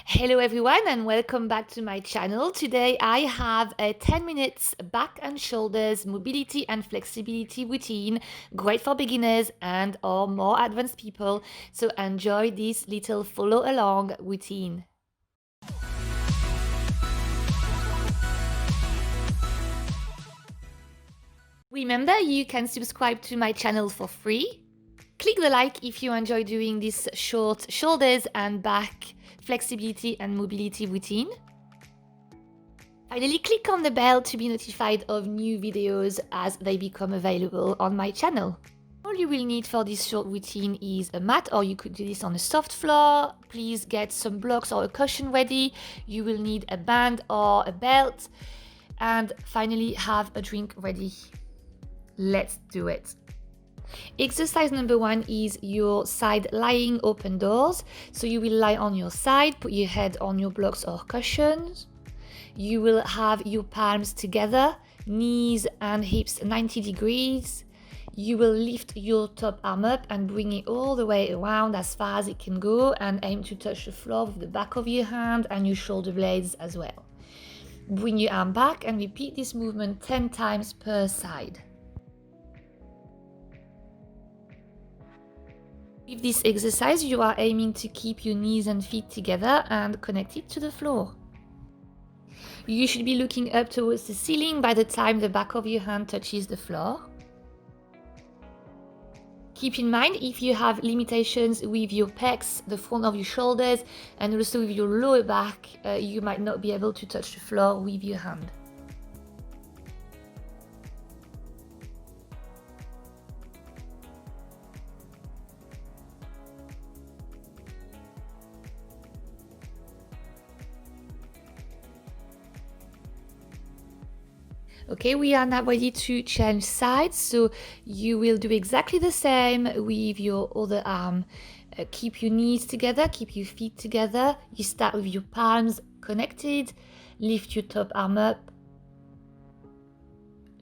Hello everyone and welcome back to my channel. Today I have a 10 minutes back and shoulders mobility and flexibility routine, great for beginners and or more advanced people. So enjoy this little follow along routine. Remember, you can subscribe to my channel for free. Click the like if you enjoy doing this short shoulders and back flexibility and mobility routine. Finally, click on the bell to be notified of new videos as they become available on my channel. All you will need for this short routine is a mat, or you could do this on a soft floor. Please get some blocks or a cushion ready. You will need a band or a belt. And finally, have a drink ready. Let's do it. Exercise number 1 is your side lying open doors. So you will lie on your side, put your head on your blocks or cushions. You will have your palms together, knees and hips 90 degrees. You will lift your top arm up and bring it all the way around as far as it can go, and aim to touch the floor with the back of your hand and your shoulder blades as well. Bring your arm back and repeat this movement 10 times per side. With this exercise, you are aiming to keep your knees and feet together and connected to the floor. You should be looking up towards the ceiling by the time the back of your hand touches the floor. Keep in mind, if you have limitations with your pecs, the front of your shoulders, and also with your lower back, you might not be able to touch the floor with your hand. Okay, we are now ready to change sides, so you will do exactly the same with your other arm. Keep your knees together, keep your feet together. You start with your palms connected, lift your top arm up,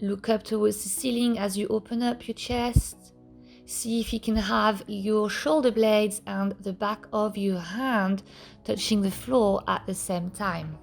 look up towards the ceiling as you open up your chest. See if you can have your shoulder blades and the back of your hand touching the floor at the same time.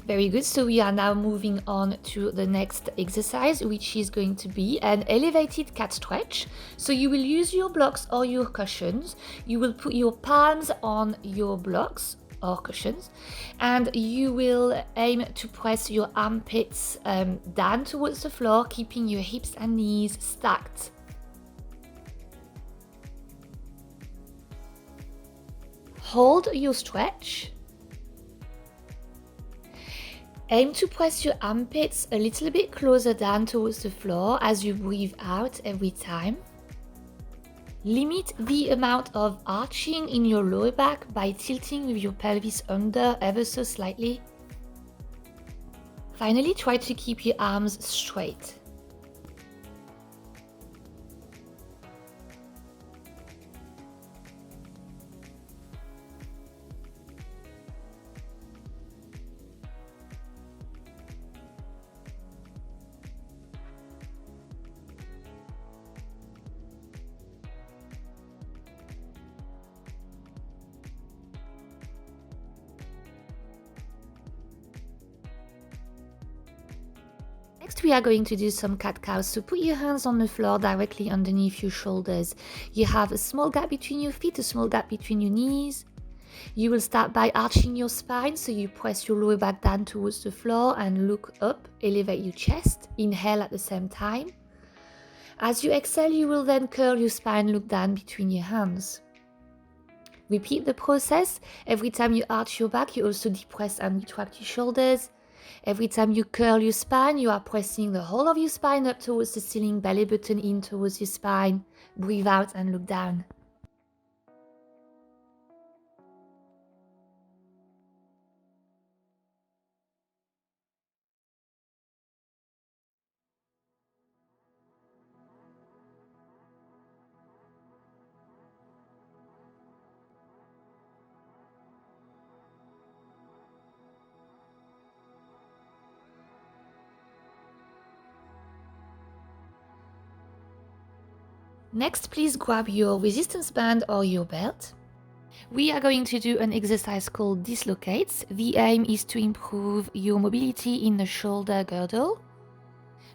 Very good. So we are now moving on to the next exercise, which is going to be an elevated cat stretch. So you will use your blocks or your cushions. You will put your palms on your blocks or cushions, and you will aim to press your armpits down towards the floor, keeping your hips and knees stacked. Hold your stretch. Aim to press your armpits a little bit closer down towards the floor as you breathe out every time. Limit the amount of arching in your lower back by tilting with your pelvis under ever so slightly. Finally, try to keep your arms straight. Next, we are going to do some cat-cows. So put your hands on the floor directly underneath your shoulders. You have a small gap between your feet, a small gap between your knees. You will start by arching your spine, so you press your lower back down towards the floor and look up, elevate your chest, inhale at the same time. As you exhale, you will then curl your spine, look down between your hands. Repeat the process. Every time you arch your back, you also depress and retract your shoulders. Every time you curl your spine, you are pressing the whole of your spine up towards the ceiling, belly button in towards your spine. Breathe out and look down. Next, please grab your resistance band or your belt. We are going to do an exercise called dislocates. The aim is to improve your mobility in the shoulder girdle.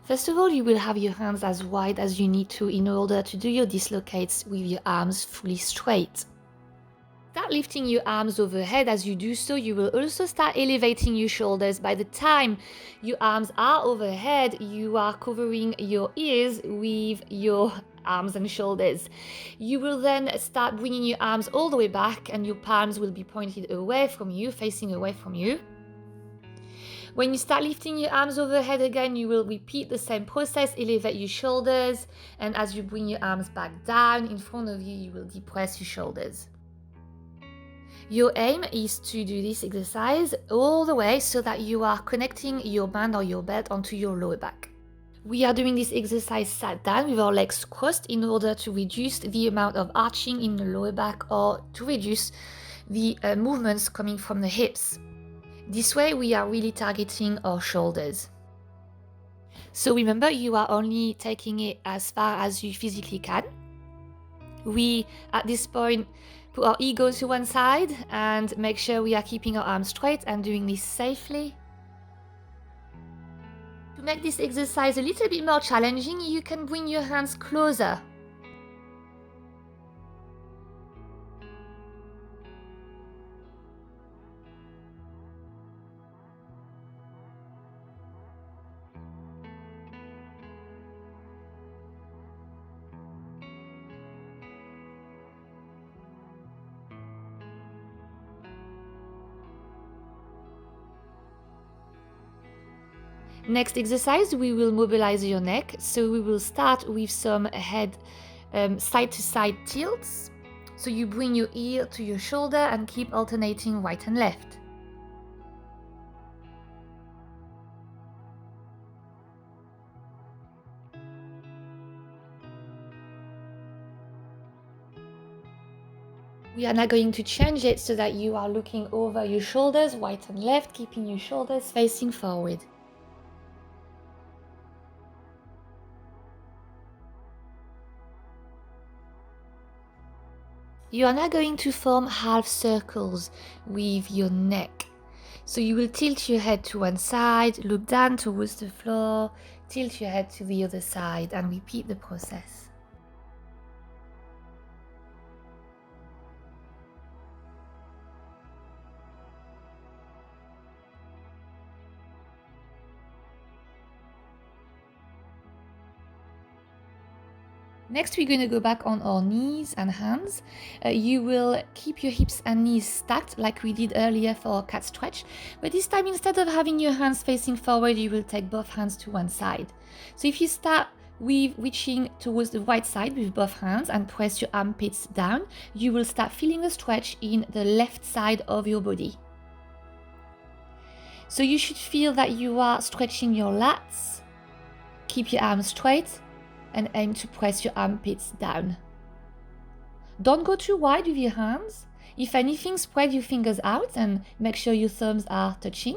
First of all, you will have your hands as wide as you need to in order to do your dislocates with your arms fully straight. Start lifting your arms overhead. As you do so, you will also start elevating your shoulders. By the time your arms are overhead, you are covering your ears with your arms and shoulders. You will then start bringing your arms all the way back and your palms will be pointed away from you, facing away from you. When you start lifting your arms overhead again, you will repeat the same process, elevate your shoulders, and as you bring your arms back down in front of you, you will depress your shoulders. Your aim is to do this exercise all the way so that you are connecting your band or your belt onto your lower back. We are doing this exercise sat down with our legs crossed in order to reduce the amount of arching in the lower back or to reduce the movements coming from the hips. This way we are really targeting our shoulders. So remember, you are only taking it as far as you physically can. We, at this point, put our ego to one side and make sure we are keeping our arms straight and doing this safely. To make this exercise a little bit more challenging, you can bring your hands closer. Next exercise, we will mobilize your neck. So we will start with some head side to side tilts. So you bring your ear to your shoulder and keep alternating right and left. We are now going to change it so that you are looking over your shoulders, right and left, keeping your shoulders facing forward. You are now going to form half circles with your neck. So you will tilt your head to one side, look down towards the floor, tilt your head to the other side, and repeat the process. Next, we're going to go back on our knees and hands. You will keep your hips and knees stacked like we did earlier for our cat stretch, but this time instead of having your hands facing forward, you will take both hands to one side. So if you start with reaching towards the right side with both hands and press your armpits down, you will start feeling a stretch in the left side of your body. So you should feel that you are stretching your lats. Keep your arms straight and aim to press your armpits down. Don't go too wide with your hands. If anything, spread your fingers out and make sure your thumbs are touching.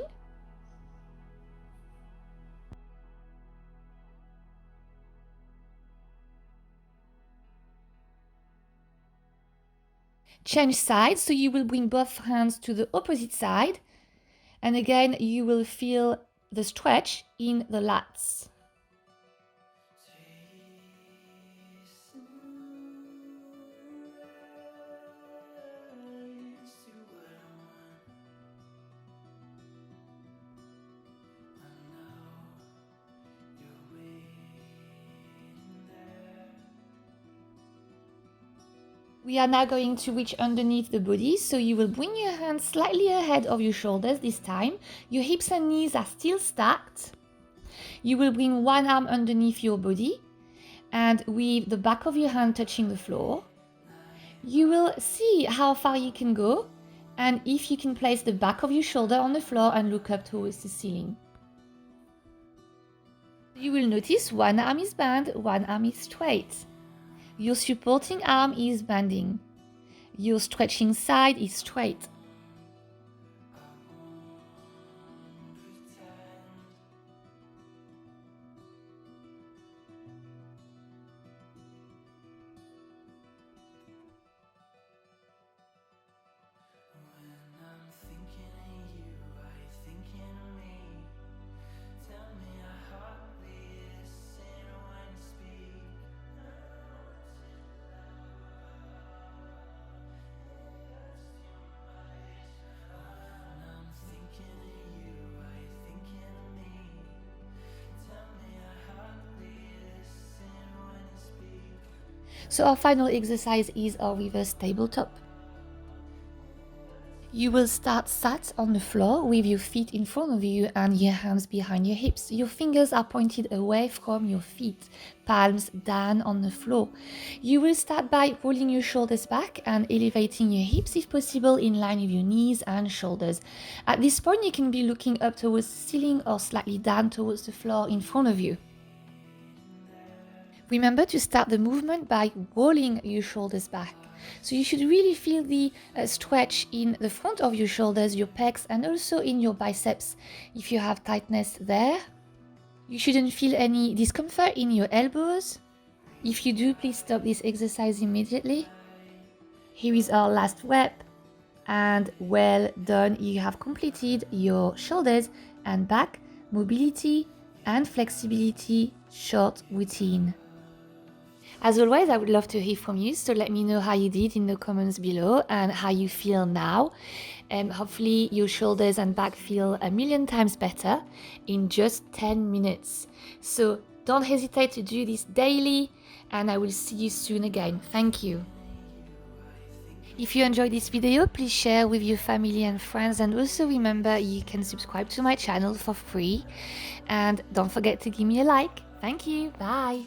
Change sides, so you will bring both hands to the opposite side. And again, you will feel the stretch in the lats. We are now going to reach underneath the body, so you will bring your hands slightly ahead of your shoulders this time. Your hips and knees are still stacked. You will bring one arm underneath your body, and with the back of your hand touching the floor, you will see how far you can go, and if you can place the back of your shoulder on the floor and look up towards the ceiling. You will notice one arm is bent, one arm is straight. Your supporting arm is bending. Your stretching side is straight. So our final exercise is our reverse tabletop. You will start sat on the floor with your feet in front of you and your hands behind your hips. Your fingers are pointed away from your feet, palms down on the floor. You will start by rolling your shoulders back and elevating your hips if possible in line with your knees and shoulders. At this point, you can be looking up towards the ceiling or slightly down towards the floor in front of you. Remember to start the movement by rolling your shoulders back. So you should really feel the stretch in the front of your shoulders, your pecs, and also in your biceps. If you have tightness there, you shouldn't feel any discomfort in your elbows. If you do, please stop this exercise immediately. Here is our last rep, and well done. You have completed your shoulders and back mobility and flexibility short routine. As always, I would love to hear from you, so let me know how you did in the comments below and how you feel now. Hopefully your shoulders and back feel a million times better in just 10 minutes. So don't hesitate to do this daily, and I will see you soon again. Thank you. If you enjoyed this video, please share with your family and friends, and also remember you can subscribe to my channel for free. And don't forget to give me a like. Thank you. Bye.